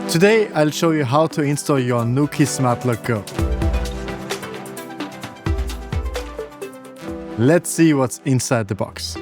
Today I'll show you how to install your Nuki Smart Lock Go. Let's see what's inside the box.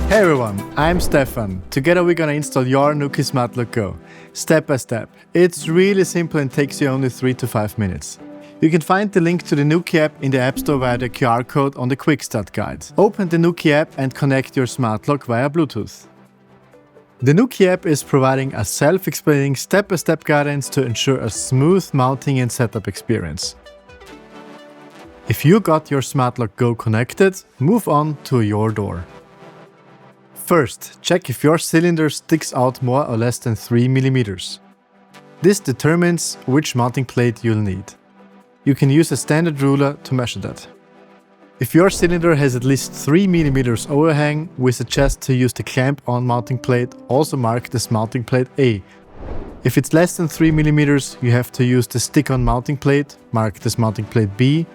Hey everyone, I'm Stefan. Together we're gonna install your Nuki Smart Lock Go, step by step. It's really simple and takes you only 3 to 5 minutes. You can find the link to the Nuki app in the App Store via the QR code on the Quick Start guide. Open the Nuki app and connect your smart lock via Bluetooth. The Nuki app is providing a self-explaining step-by-step guidance to ensure a smooth mounting and setup experience. If you got your Smart Lock Go connected, move on to your door. First, check if your cylinder sticks out more or less than 3 mm. This determines which mounting plate you'll need. You can use a standard ruler to measure that. If your cylinder has at least 3 mm overhang, we suggest to use the clamp-on mounting plate, also marked as mounting plate A. If it's less than 3 mm, you have to use the stick-on mounting plate, marked as mounting plate B,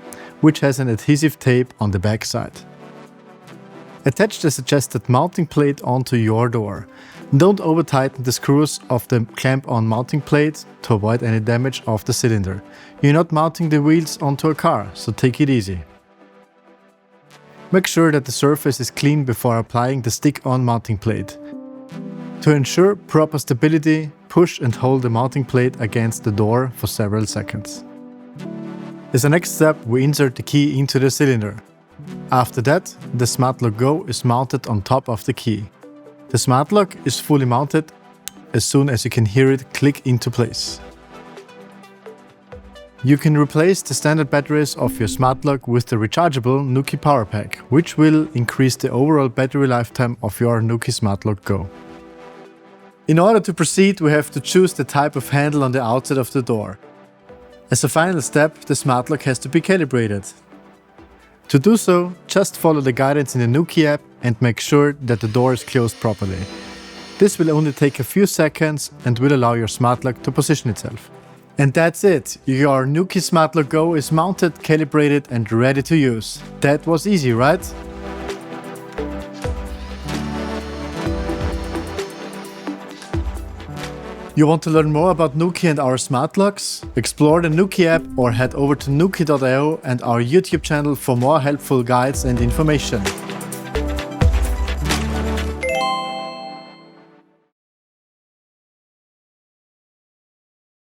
which has an adhesive tape on the back side. Attach the suggested mounting plate onto your door. Don't over-tighten the screws of the clamp-on mounting plate to avoid any damage of the cylinder. You're not mounting the wheels onto a car, so take it easy. Make sure that the surface is clean before applying the stick-on mounting plate. To ensure proper stability, push and hold the mounting plate against the door for several seconds. As a next step, we insert the key into the cylinder. After that, the Smart Lock Go is mounted on top of the key. The Smart Lock is fully mounted as soon as you can hear it click into place. You can replace the standard batteries of your Smart Lock with the rechargeable Nuki Power Pack, which will increase the overall battery lifetime of your Nuki Smart Lock Go. In order to proceed, we have to choose the type of handle on the outside of the door. As a final step, the Smart Lock has to be calibrated. To do so, just follow the guidance in the Nuki app and make sure that the door is closed properly. This will only take a few seconds and will allow your Smart Lock to position itself. And that's it! Your Nuki Smart Lock Go is mounted, calibrated and ready to use. That was easy, right? You want to learn more about Nuki and our smart locks? Explore the Nuki app or head over to nuki.io and our YouTube channel for more helpful guides and information.